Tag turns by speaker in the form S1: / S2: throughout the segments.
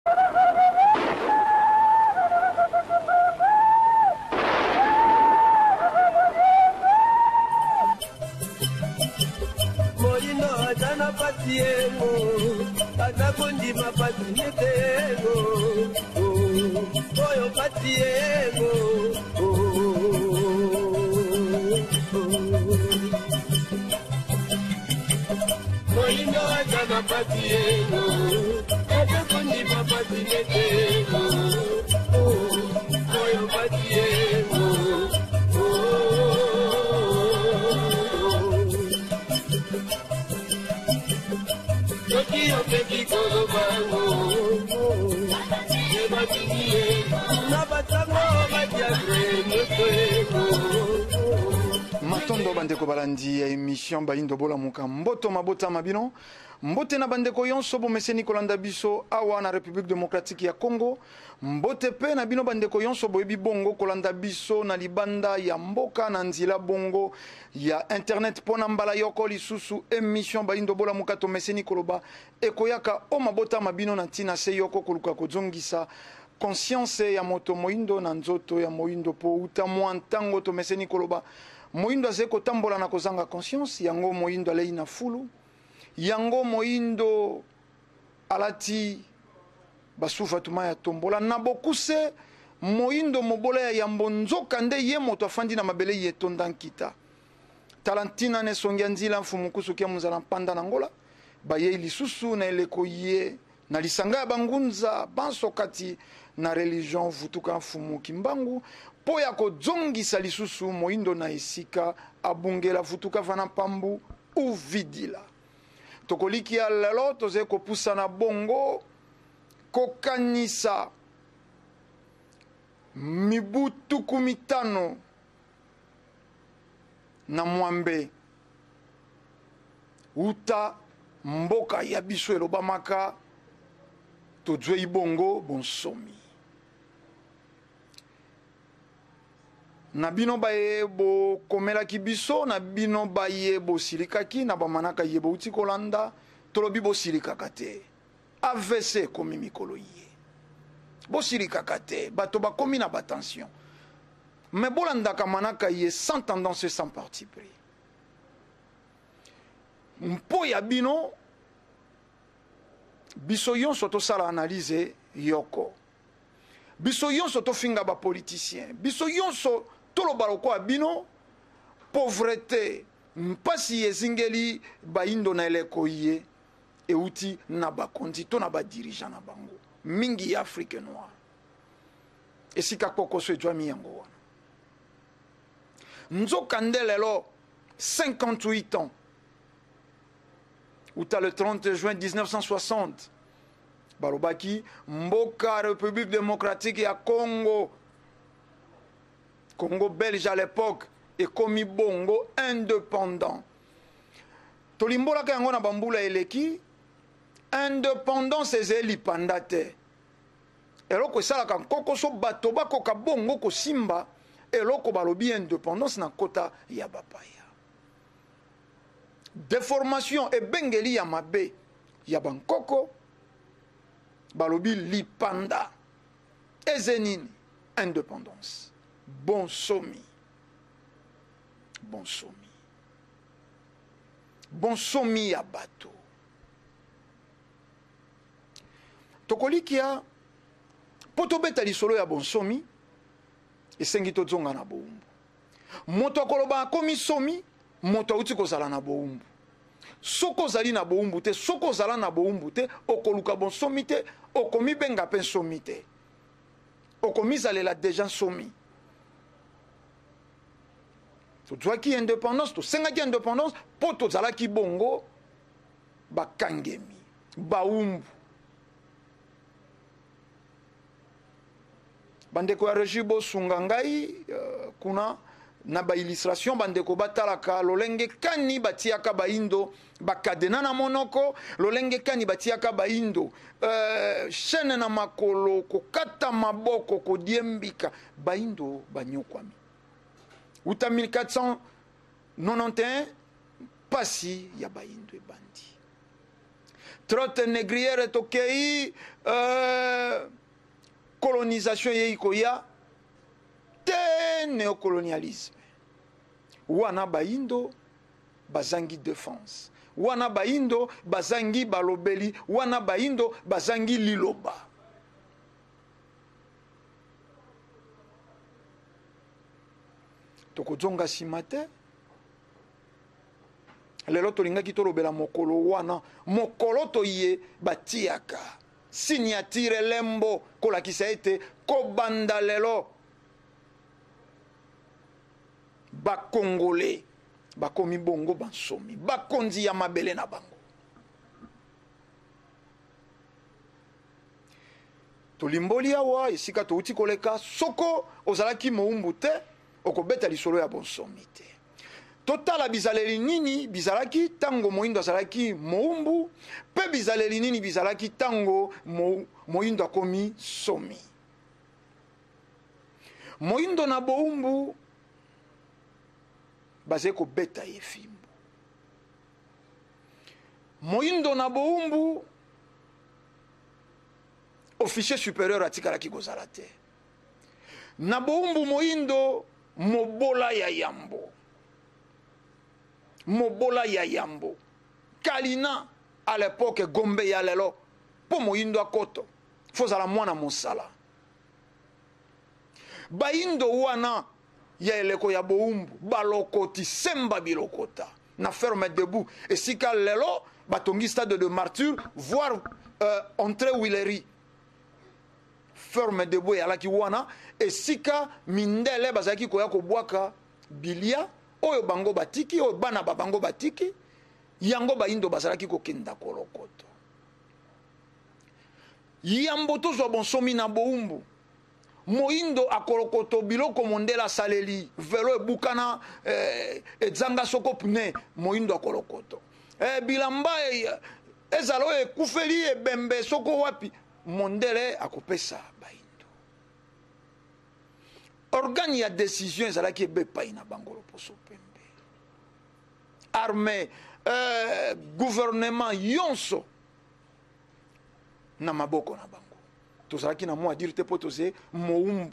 S1: Moino atana patiego, atakondima patinetego, oyo patiego, moino atana patiego, atakondima patinetego, oyo patiego.
S2: Matondo bandeko balandi ya émission Bayindo Bola Muka mboto mabota mabino mbote na bandeko yonso bomeseni kolanda biso awa na République démocratique ya Congo mbote pe na bino bandeko yonso boyebi bongo kolanda biso na libanda ya mboka na nzila bongo ya internet pona mbala yoko lisusu émission Bayindo Bola Muka to meseni koloba ekoyaka o mabota mabino na tina se yoko koluka kozongisa conscience ya moto moindo na nzoto ya moindo po uta mwantango to meseni koloba moindo azeko tambola na kozanga conscience yango moindo alei na fulu yango moindo alati basufa tuma ya tombola na bokuse moindo mobola ya yambo nzoka nde ye moto afandi na mabele ye tondankita talantina ne songia nzila mfumukusu kia muzala mpanda na ngola baye lisusu na eleko ye na lisanga ya bangunza banso kati na religion vutuka mfumu kimbangu po ya kozongisa lisusu moindo na esika abungela vutuka vana pambu uvidila tokolikia lelo toze kopusa na bongo kokanisa mibu tuku mitano na mwambe uta mboka ya biso elobamaka tozwe ibongo bonsomi na bino baye bo komelaki biso na bino baye bo silikaki na bamanaka ye bo uti kolanda tolobi bo silikaka te AVC komi mikolo ye bo silikaka te bato bakomi na batension mais bolandaka manaka ye sans tendance sans parti pris mpo ya bino biso yonso tosala analyse yoko biso yonso tofinga ba politicien biso yonso toloba lokola bino pauvreté mpasi ezingeli bayindo na eleko ye euti na bakonzi to na badirigant na bango mingi ya Afrique noire esika kokoso ejwami yango wana nzoka nde lelo 58 ans uta le 30 juin 1960 balobaki mboka République démocratique ya Congo Congo belge à l'époque et komi bongo indépendant tolimbolaka yango na bambula eleki indépendance ezeli panda te eloko esalaka kokoso bato bakoka bongo kosimba eloko balobi indépendance na kota ya bapaya déformation ebengeli ya mabe ya bankoko balobi lipanda ezenini indépendance bonsomi bonsomi bonsomi ya bato tokolikia po tobeta lisolo ya bonsomi esengi tozonga na boumbu moto akoloba akomi somi moto auti kozala na boumbu soko ozali na boumbu te soko ozala na boumbu te okoluka bonsomi te okomi benga pe somi te okomi zalela deja somi tozwaki indépendance tosengaki indépendance po tozalaki bongo bakangemi baumbu bandeko ya regi bosunga ngai kuna na ba illustration bandeko batalaka lolenge kani batiaka baindo bakadena na monoko lolenge kani batiaka baindo chaîne na makolo kokata maboko kodiembika baindo banyokwami uta 1491 pasi ya baindo ebandi trotte négrière tokei colonisation yeikoya te néocolonialisme wana baindo bazangi défense wana baindo bazangi balobeli wana baindo bazangi liloba tokozonga nsima te lelo tolingaki tolobela mokolo wana mokolo toye batiaka signature lembo kolakisa ete kobanda lelo bakongole bakomi bongo bansomi bakonzi ya mabele na bango tolimboli awa esika touti koleka soko ozalaki moumbu te okobeta lisolo ya bonsomi te totala bizaleli nini bizalaki tango moindo azalaki moumbu pe bizaleli nini bizalaki tango moindo akomi somi moindo na boumbu bazali kobeta ye fimbu moindo na boumbu officier supérieur atikalaki kozala te na boumbu moindo mobola ya yambo mobola ya yambo kalina à l'époque gombe ya lelo po moindo akoto fozala mwana mosala baindo wana ya eleko ya boumbu balokoti semba bilokota na ferme debout esika lelo batongi stade de martyr voire entrée Willery ferme debout yalaki wana esika mindele bazalaki koya kobwaka bilia oyo bango batiki oyo bana babango batiki yango baindo bazalaki kokenda kolokoto yambo tozwa bonsomi na boumbu moindo akolokoto biloko mondela saleli velo ebukana edzanga soko pune moindo akolokoto bilamba ezalo ekufeli ebembe soko wapi mondele akopesa baindo organe ya décision ezalaki ebepai na bango loposo pembe armée gouvernement yonso na maboko na bango tozalaki na mwa dire te po toze moumbu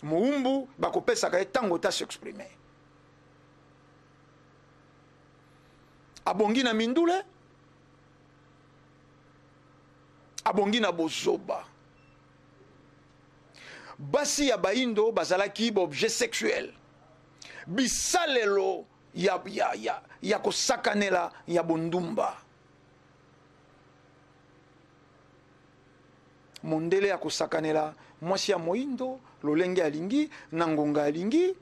S2: moumbu bakopesaka ye ntango ta s'exprimer abongi na mindule abongi na bozoba basi ya baindo bazalaki baobjet sexuel bisalelo ya kosakanela ya bondumba mondele ya kosakanela mwasi ya moindo lolenge alingi na ngonga alingi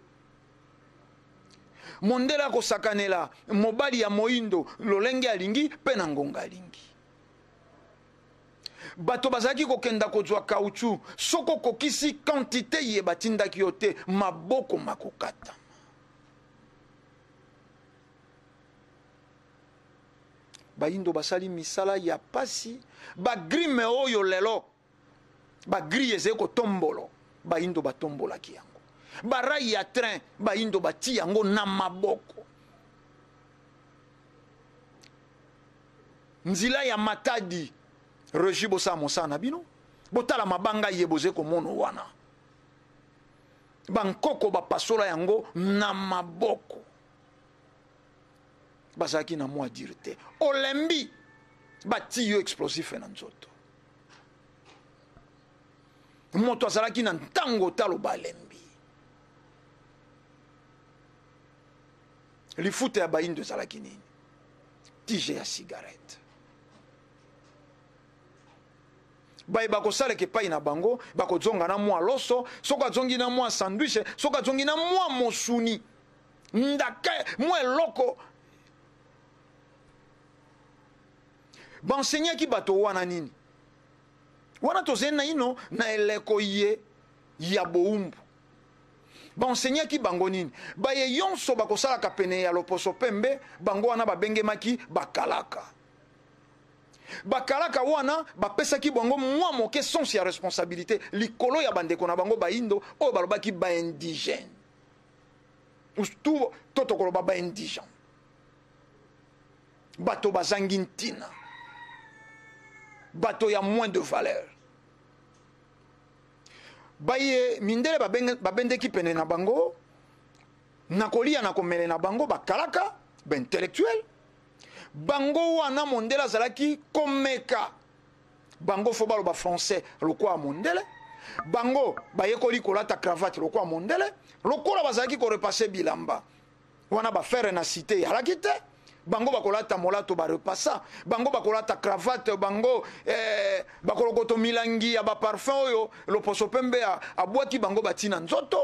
S2: mondele ya kosakanela mobali ya moindo lolenge alingi pe na ngonga alingi bato bazalaki kokenda kozwa kauchu soko kokisi quantité ye batindaki yo te maboko makokatama baindo basali misala ya pasi bagrime oyo lelo bagri ezali kotombolo baindo batombolaki yango barai ya train baindo bati yango na maboko nzila ya matadi regi bosala mosala na bino botala mabanga ye boze komono wana bankoko bapasola yango na maboko bazalaki na mwa dire te olembi bati yo explosif na nzoto moto azalaki na ntango taloba alembi lifuta ya baindo ezalaki nini tige ya cigarette baye bakosaleka epai na bango bakozonga na mwa loso soki azongi na mwa sandwich soki azongi na mwa mosuni ndaka mwa eloko baensegnaki bato wana nini wana tozeli na ino na eleko ye ya boumbu baensegnaki bango nini baye yonso bakosalaka pene ya loposo pembe bango wana babengemaki bakalaka bakalaka wana bapesaki bango mwa moke sens ya responsabilité likolo ya bandeko na bango baindo oyo balobaki baindigène to tokoloba baindigent bato bazangi ntina bato ya moins de valeur baye mindele babendeki pene na bango na kolia na komele na bango bakalaka intellectuel bango wana mondele azalaki komeka bango fo baloba français lokwa mondele bango bayekoli kolata cravate lokwa mondele lokola bazalaki korepase bilamba wana bafere na cité yalaki te bango bakolata molato barepasa bango bakolata cravate bango bakolokoto milangi ya baparfum oyo loposo pembe abwaki bango batina nzoto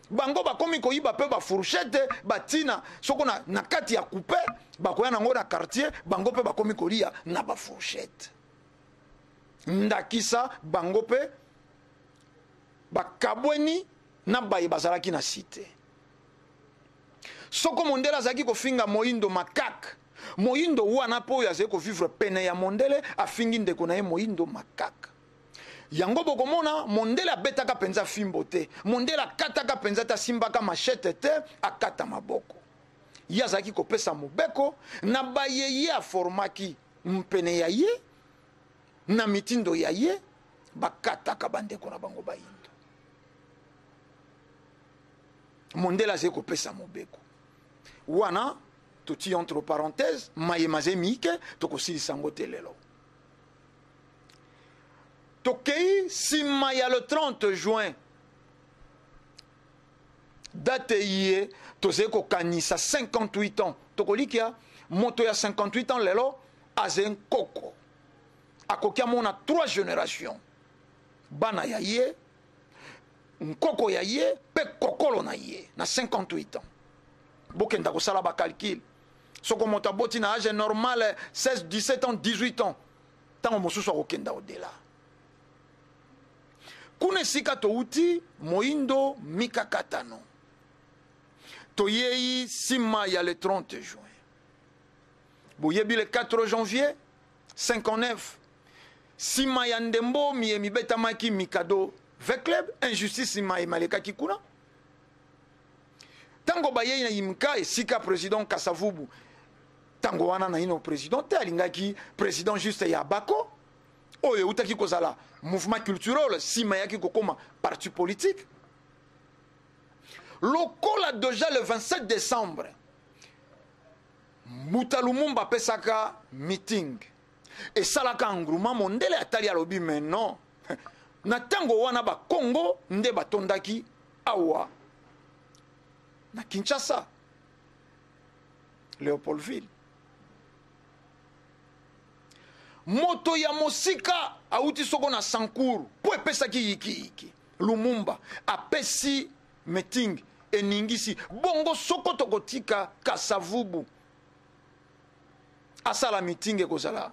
S2: bango bakomi koyiba pe bafourchette batina soko na kati ya coupe bakoya nango na quartier bango pe bakomi kolia na bafourchette ndakisa bango pe bakabweni na baye bazalaki na cité soko mondele azalaki kofinga moyindo makaka moyindo wana po oyo azali kovivre pene ya mondele afingi ndeko na ye moyindo makaka yango bokomona mondele abetaka penza fimbo te mondele akataka penza te asimbaka machete te akata maboko ye azalaki kopesa mobeko na bayeye aformaki mpene ya ye na mitindo ya ye bakataka bandeko na bango bayindo mondele azali kopesa mobeko wana toti entre parenthèses mayemaze mike tokosilisa yango te lelo tokei nsima ya le 30 juin date ye tozali kokanisa 58 ans tokolikia moto ya 58 ans lelo azali nkoko akoki amona 3 générations bana ya ye nkoko ya ye mpe kokolo na ye na 58 ans bokenda kosala bacalcule soko moto aboti na age normal 16 17 ans 18 ans ntango mosusu akokenda odela kuna esika touti moyindo mikakatano toyei nsima ya le 30 juin boyebi le 4 janvier 59 nsima ya ndembo miyemi betamaki mikado V-Club injustice nsima emalekaki kuna tango bayei na yimka esika président Kasavubu tango wana na ino président te alingaki président juste ya bako oyo utaki kozala mouvement culturel sima yaki kokoma parti politique lokola déjà le 27 décembre Muta Lumumba pesaka meeting esalaka engouement mondele atali alobi mais non na tango wana ba Congo nde batondaki awa na Kinshasa Léopoldville moto ya mosika auti soko na Sankuru po epesaki yiki Lumumba apesi meeting eningisi bongo soko tokotika Kasavubu asala meeting ekozala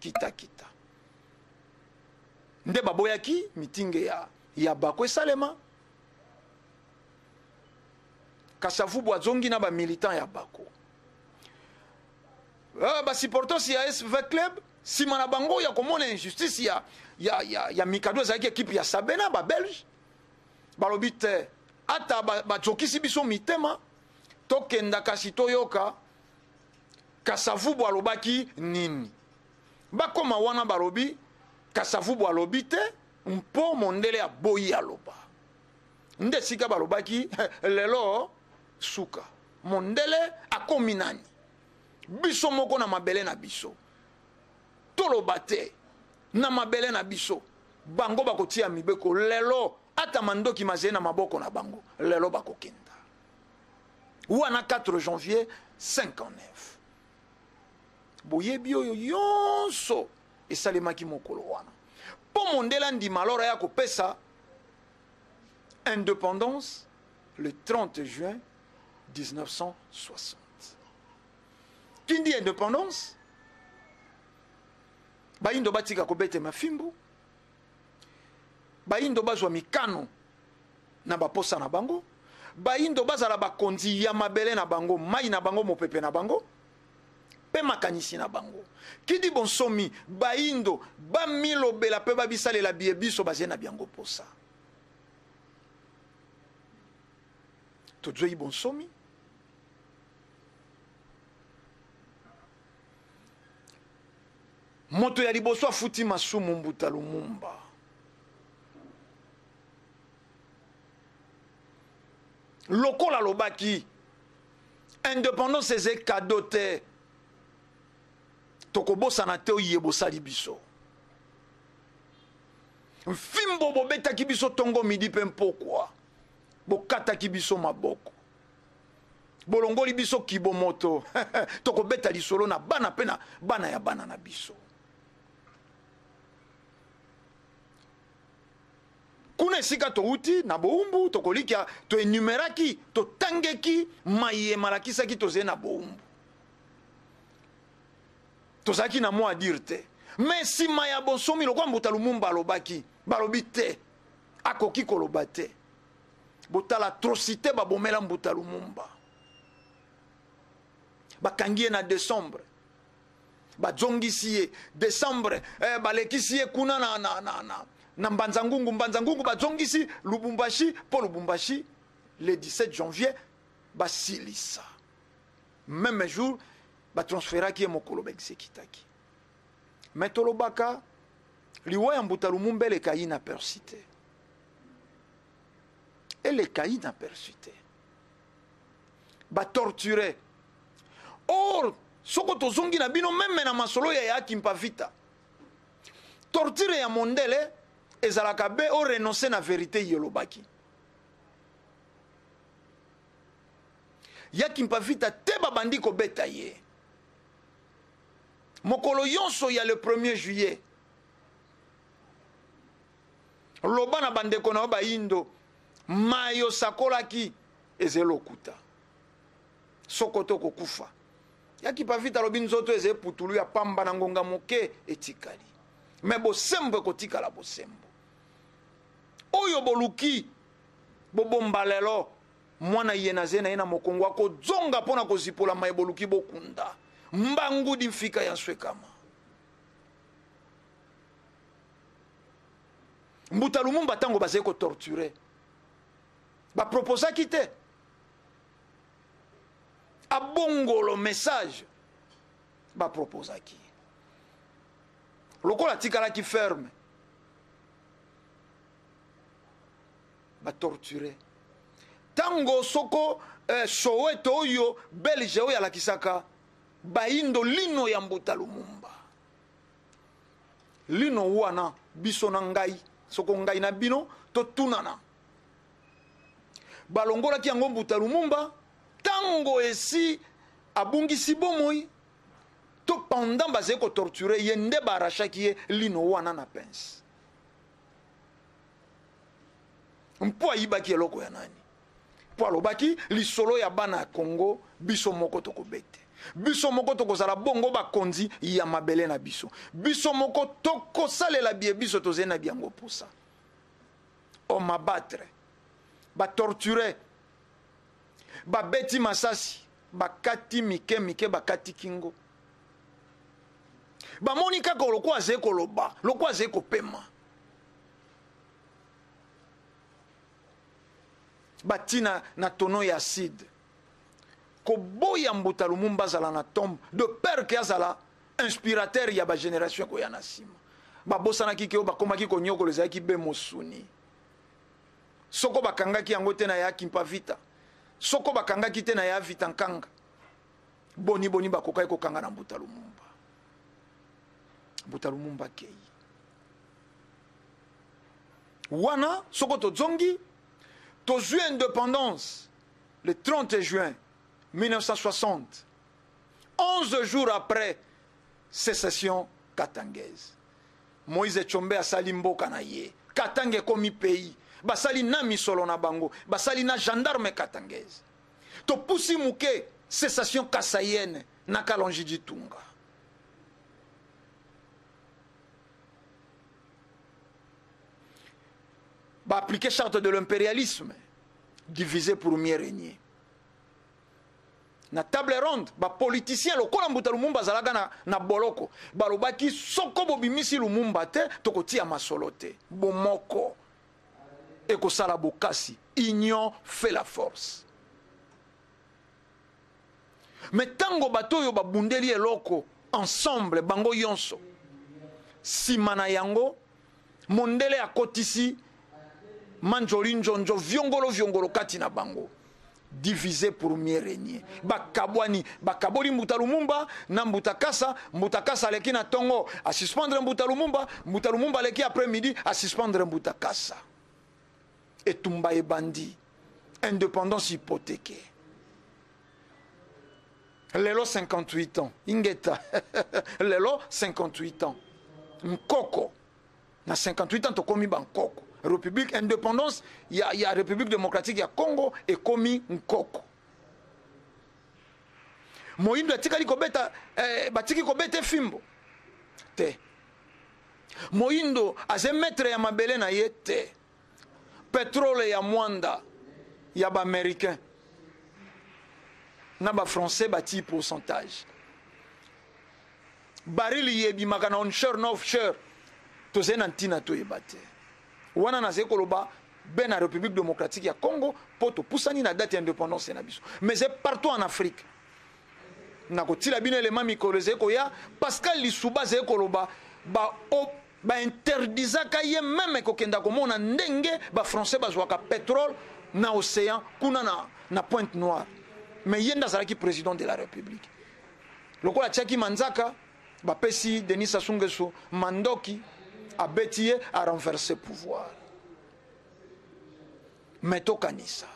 S2: kita nde baboyaki meeting ya bako esalema Kasavubu azongi na ba militant ya bako ba supporters ya SV-Club sima na bango ya komona injustice ya mikado ezalaki ekipe ya Sabena ba Belge balobi te ata bajokisi biso mitema tokenda kasi toyoka Kasavubu alobaki nini bakoma wana balobi Kasavubu alobi te mpo mondele ya boyi aloba nde sika balobaki lelo suka mondele akomi nani biso moko na mabele na biso toloba te na mabele na biso bango bakotia mibeko lelo ata mandoki mazeli na maboko na bango lelo bakokenda wana 4 janvier 59 boyebi oyo yonso esalemaki mokolo wana po mondele ndima alora ya kopesa indépendance le 30 juin 1960 kindi indépendance bayindo batika kobete mafimbu bayindo bazwa mikano na baposa na bango bayindo bazala bakonzi ya mabele na bango mai na bango mopepe na bango pe makanisi na bango kidi bonsomi bayindo bamilobela pe babisalela biye biso bazie na biango posa tozwi bonsomi moto ya liboso afuti masumu Mbuta Lumumba lokola lobaki indépendance eze cadeau te tokobosana te oyebosali biso mfimbo bobetaki biso tongo midi mpe mpokwa bokataki biso maboko bolongoli biso kibomoto tokobeta lisolo na bana mpe na bana ya bana na biso kuna esika touti na boumbu tokolikia toenumeraki totangeki mayema lakisaki tozali na boumbu tozalaki na mwa adire te me nsima ya bonsomi lokwa Mbuta Lumumba alobaki balobi te akoki koloba te botala atrocité babomela Mbuta Lumumba bakangi ye na décembre bazongisi ye décembre balekisi ye kuna na Mbanzangungu bazongisi Lubumbashi po Lubumbashi le 17 janvier basilisa même jour batransferaki ye mokolo baexekitaki me tolobaka liwa ya Mbuta Lumumba elekai na persi te elekai na persi te batorture or soko tozongi na bino meme na masolo ya Yaki Mpavita torture ya mondele ezalaka be o renoncer na vérité yelobaki Yaki Mpavita te babandi kobeta ye mokolo yonso ya le 1er juillet loba na bandeko na baindo mayo sakolaki ezelokuta sokoto kokufa Yaki Mpavita lobi nzoto eze putulu ya pamba na ngonga moke etikali me bosembo kotikala bosembo oyo boluki bobomba lelo mwana yena zena yena mokongo akozonga mpona kozipola mai boluki bokunda mbangu di mfika ya nswekama Mbuta Lumumba tango bazali kotorture baproposaki te abongolo message baproposaki lokola tikalaki ferme batorture tango soko Soweto oyo Belge oyo alakisaka baindo lino ya Mbuta Lumumba lino wana biso na ngai soko ngai na bino totunana balongolaki yango Mbuta Lumumba tango esi abungisi bomoi to pendant bazali kotorture ye nde barashaki ye lino wana na pince mpo ayibaki eloko ya nani mpo alobaki lisolo ya bana ya Congo biso moko tokobete biso moko tokozala bongo bakonzi ya mabele na biso biso moko tokosalela bie biso tozali na biango posa o mabatre batorture babeti masasi bakati mike bakati kingo bamoni kaka lokwa azali koloba lokwa azali kopema batina na tono ya acide koboya Mbuta Lumumba azala na tombe de peur ke azala inspirateur ya bagénération koya na nsima babosanaki ke oyo bakomaki konyokola ezalaki be mosuni soko bakangaki yango te na Yaki Mpavita soko bakangaki te na ya Vita Nkanga boni bakokaki kokanga na Mbuta Lumumba Mbuta Lumumba kei wana soko tozongi tozwi indépendance le 30 juin 1960 11 jours après sécession katangaise Moïse Tshombe asali mboka na ye Katanga komi pays basali na misolo na bango basali na gendarme katangaise topusi muke cessation kasayenne na Kalonji Ditunga appliquer charte de l'impérialisme divisé pour mieux régner na table ronde politicien lokola Mbuta Lumumba azalaka na boloko balobaki soko bobimisi Lumumba te tokotia masolo te bomoko ekosala bokasi union fait la force mais tango bato oyo babundeli eloko ensemble bango yonso sima na yango mondele akotisi manjoli njonjo viongolo kati na bango diviser pour mieux régner. Bakabwani, bakaboli Mbuta Lumumba, na Mbuta Kasa aleki na tongo, a suspendre Mbuta Lumumba aleki après-midi, a suspendre Mbuta Kasa. Et Tumba et Bandi, indépendance hypothéquée. Lelo 58 ans, Ingeta, Lelo 58 ans, Nkoko, na 58 ans, tokomi Bankoko. République indépendance, il y a République démocratique, il y a Congo et Komi Nkoko. Moïndo atikali kobeta batiki kobeta fimbo. Te. Moïndo aze maître ya mabele na ye te. Pétrole ya mwanda ya ba américain. Na ba français bati pourcentage. Baril yebi makana onshore na offshore. Toze na ntina to yebate. Wana na zekoloba ben na République démocratique ya Congo poto pusani na date d'indépendance na biso. Mais c'est partout en Afrique. Na kotila bino élément mikolo zeko ya Pascal Lisuba zekoloba ba interdisaka ye même kokenda komona ndenge ba français bazwaka pétrole na océan kuna na Pointe Noire. Mais yenda zalaki président de la République. Lokola Tchaki Manzaka ba pesi Denis Sassou Nguesso mandoki a bétié à renverser le pouvoir. Mais tokanisa.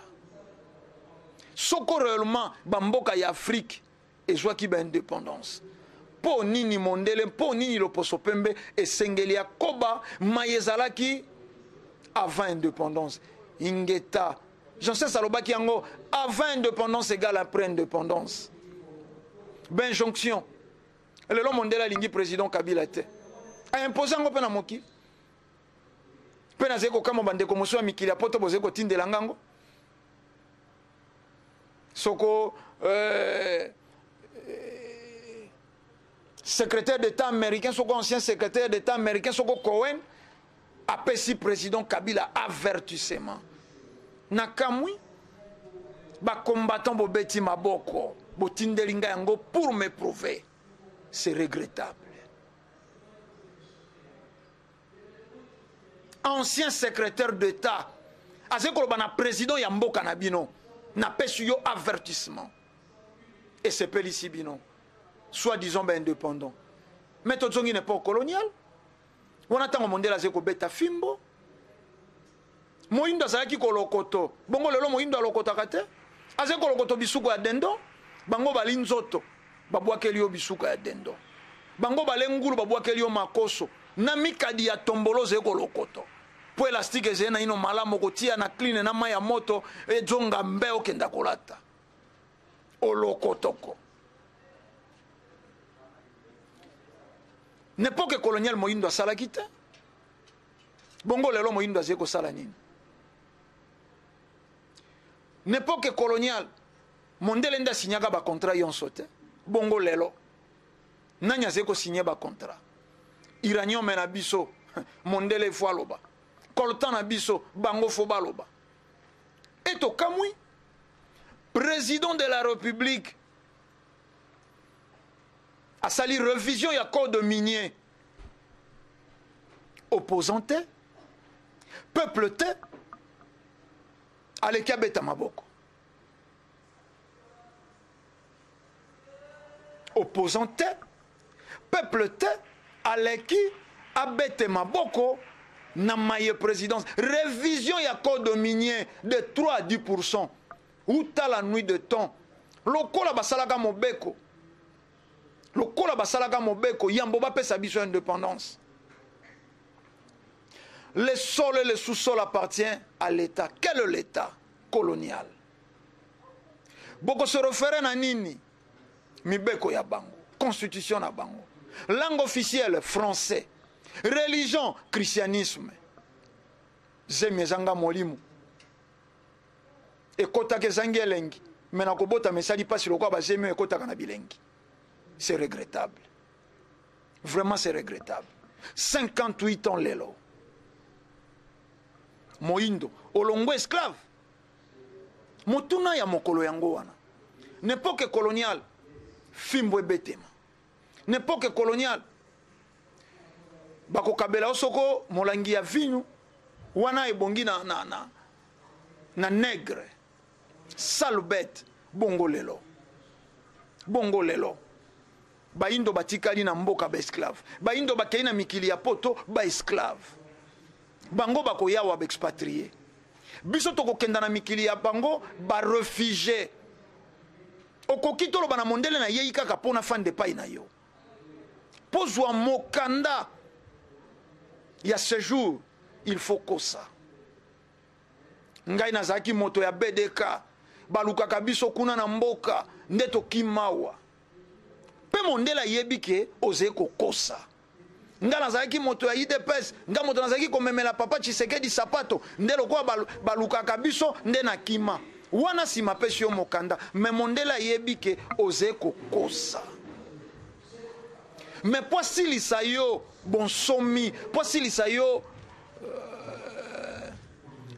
S2: Soko réellement bamboka ya Afrique et joie qui ba indépendance. Po nini mondele, po nini loposo pembe et sengelia koba mayezalaki avant indépendance. Ingeta. J'en sais salobaki yango avant indépendance égale après indépendance. Ben jonction. Le long mondela lingi président Kabila te. A imposé ngo pena moki pena zeko kama bandeko moso ya mikili poto bozeko tindela ngango soko secrétaire d'état américain soko ancien secrétaire d'état américain soko Cohen apesi président Kabila avertissement nakamwi ba combattant bobeti maboko botindelinga yango pour me prouver c'est regrettable. Ancien secrétaire d'État, azekoloba président ya mboka na bino, na pesu yo avertissement. Et c'est Pélissi bino, soi-disant ben indépendant. Mais tozongi n'est pas colonial. On attend Mandela zeko beta fimbo. Moindo azaki kolokoto. Bongo lelo moindo alokota kate. Azeko lokoto bisuko ya dendo. Bango balinzoto. Babwakeli yo bisuko ya dendo. Bango balengulu babwakeli yo makoso. Na mikadi ya tombolo zeko lokoto. Po elastike zena ino malamu kotia na kline na maya moto e zonga mbeo kenda kolata. Olokotoko. N'époque coloniale moyindo asala kite. Bongo lelo moyindo azeko sala nini. N'époque coloniale mondele nda signaka ba contrat yonso te. Bongo lelo nanya zeko signé ba contrat. Iranien mena biso mondele fo loba. Coltan na biso bango fo baloba. Et au kamui président de la République a sali révision ya code minier. Opposante peuple te aleki abeta maboko. Opposante peuple te aleki abete maboko na maye présidence. Révision ya code minier de 3 à 10%. Ou ta la nuit de temps. Lokola basalaka mobeko. Lokola basalaka mobeko. Yambo ba pesa biso indépendance. Le sol et le sous-sol appartient à l'État. Quel est l'État colonial? Boko se réfère na nini? Mibeko ya bango. Constitution na bango. Langue officielle, français. Religion, christianisme. Zemi zanga molimu. Ekota ke zangi elengi. Mena kobota mesali pasi lokwa ba zemi ekota kana bilengi. C'est regrettable. Vraiment c'est regrettable. 58 ans lelo. Moindo, olongo esclave. Motuna ya mokolo yango wana. N'époque coloniale, fimbwe betema. N'époque coloniale, bako kabela osoko molangi ya vinu wana ebongi na nègre. sale bête bongo lelo baindo batikali na mboka ba esclave baindo bakei na mikili ya poto ba esclave bango bakoyawa ba expatrié biso tokokenda na mikili ya bango ba réfugié okoki toloba na mondele na yei kaka pona fan de pai na yo pozwa mokanda ya séjour il faut kosa ngai nazaki moto ya BDK balukaka biso kuna na mboka nde tokimawa pe mondela yebi ke oze kokosa nga nazaki moto ya IDPS nga moto nazaki komemela papa Tshisekedi sapato nde lokola balukaka biso nde na kima wana sima pesi yo mokanda me mondela yebi ke oze kokosa me po asilisa yo bonsomi po asilisa yo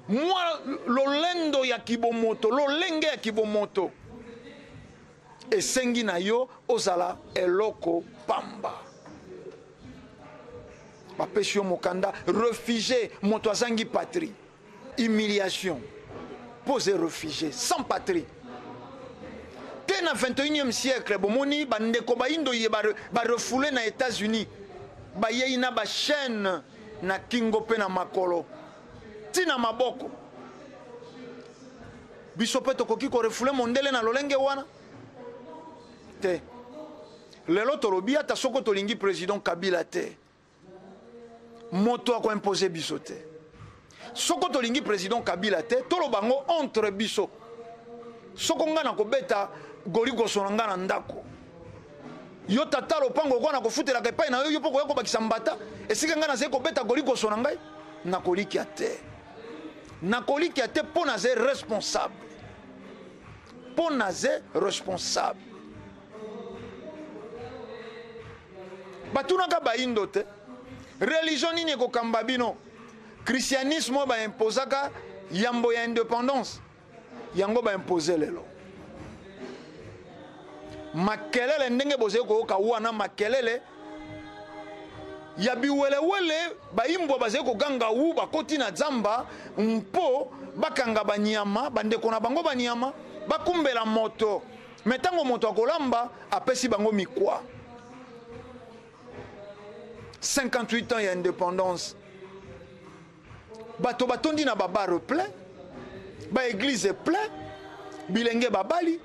S2: mwa lolendo ya kibomoto lolenge ya kibomoto esengi na yo ozala eloko pamba bapesi yo mokanda réfugié moto azangi patrie humiliation pose réfugié sans patrie te na 21e siècle bomoni bandeko baindo ye barefoule na États-Unis bayei na bachaîne na kingo pe na makolo tina maboko biso pe tokoki korefoule mondele na lolenge wana te lelo tolobi ata soko tolingi président Kabila te moto akoimpose biso te soko tolingi président Kabila te tolobango entre biso soko nga na kobeta goligoso na nga na ndako yo tata lopango kwa na kofutelaka epai na yo poko yako bakisa mbata esika nga nazali kobeta goligoso na ngai nakolikia te nakolikia te mpo naze responsable mpo naze responsable batunaka baindo te religion nini ekokamba bino christianisme oyo baimposaka yambo ya indépendance yango baimpose lelo makelele ndenge bozali koyoka wana makelele ya biwelewele baimbwa bazali koganga wu bakoti na zamba mpo bakanga banyama bandeko na bango banyama bakumbela moto me ntango moto akolamba apesi bango mikwa 58 ans ya indépendance bato batondi na babare plein baeglize plein bilenge babali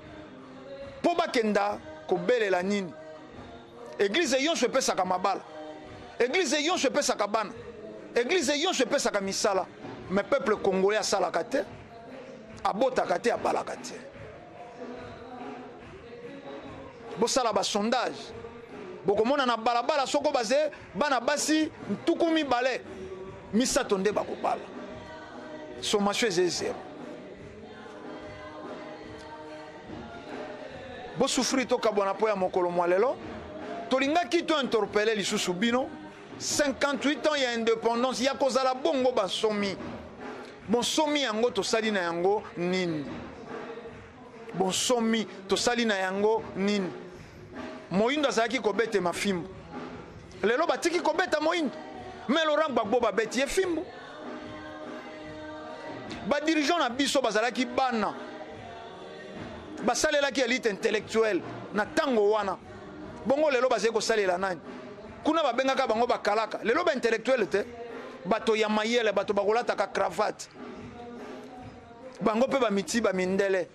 S2: mpo bakenda kobelela nini eglize yonso epesaka mabala eglize yonso epesaka bana eglize yonso epesaka misala me peuple congolais asalaka te abotaka te abalaka te bosala basondage bokomona na balabala soko baze bana basi ntuku mibale misato nde bakobala sommation eze zero bosufri tokabwana mpo ya mokolo mwa lelo tolingaki to interpele lisusu bino 58 ans ya indépendance ya kozala bongo bansomi bonsomi yango tosali na yango nini bonsomi tosali na yango nini moyindo azalaki kobetema fimbo lelo batiki kobeta moyindo me Laurent Gbagbo babeti ye fimbo badirigeant na biso bazalaki bana basalelaki elite intellectuelle na tango wana bongo lelo bazali kosalela nani kuna babengaka bango bakalaka lelo ba intellectuel te bato ya mayele bato bakolataka cravate bango mpe bamiti bamindele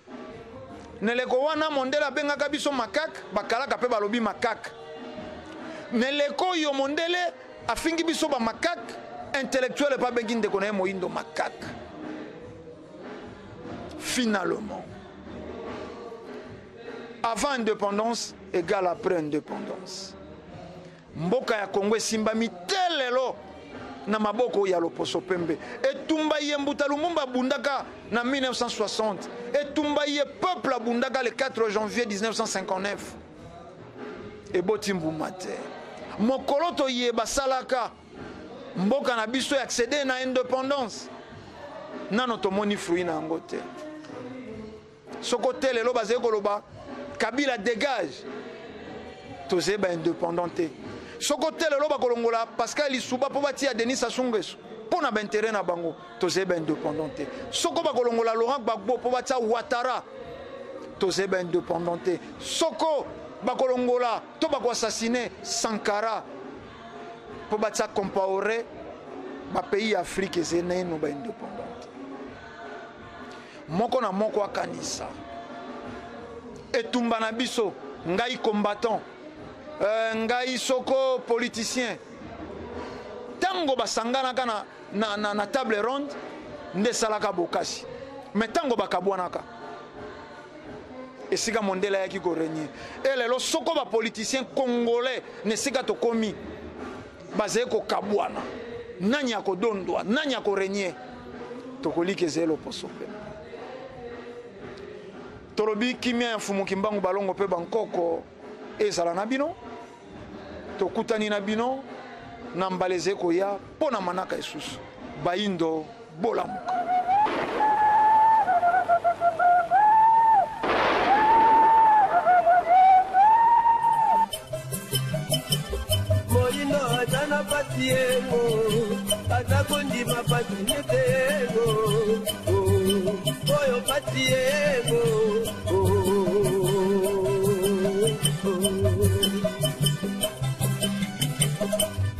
S2: neleko wana mondele abengaka biso makaka bakalaka mpe balobi makaka neleko oyo mondele afingi biso bamakaka intellectuel mpe abengi ndeko na ye moyindo makaka finalement avant indépendance égale après indépendance mboka ya Congo esimbami te lelo na maboko ya loposo pembe etumba ye mbuta lumumba bundaka na 1960 etumba ye peuple abundaka le 4 janvier 1959 eboti mbuma te mokolo toyeba salaka mboka na biso ya accéder na indépendance nano tomoni fruit na yango te soko te lelo bazali koloba Kabila dégage tozeba indépendant te soko te lelo bakolongola Pascal Lisuba po batia Denis Sassou Nguesso pona ba intérêt na bango tozeba indépendante soko ba kolongola Laurent Gbagbo po batia Ouattara tozeba indépendante soko ba kolongola to ba ko assassiner Sankara po batia Compaoré ba pays Afrique ezeneno ba indépendante moko na moko akanisa etumba na biso ngai combattant ngai soko politicien tango basanganaka na table ronde nde salaka bokasi mais tango bakabwanaka esika mondela yaki ko régner elelo soko ba politicien congolais ne sika to komi bazé ko kabwana nani akodondwa nani akorégner to kolike zelo posope tolobi kimia ya mfumu kimbangu balongo pe bankoko ezala na bino tokutani na bino na mbaleze koya pona manaka esusu bayindo bolamuka
S1: Moyindo atana patiemo atakondima patinetego oyo patiemo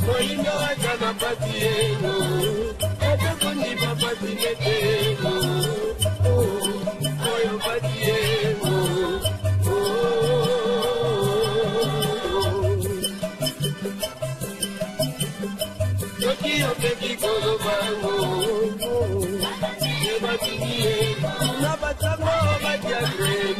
S1: Moyindo atana patiemo atakondima patinetego oyo patiemo Yo peki kolo bango, ye batiniye, na batango batiagre.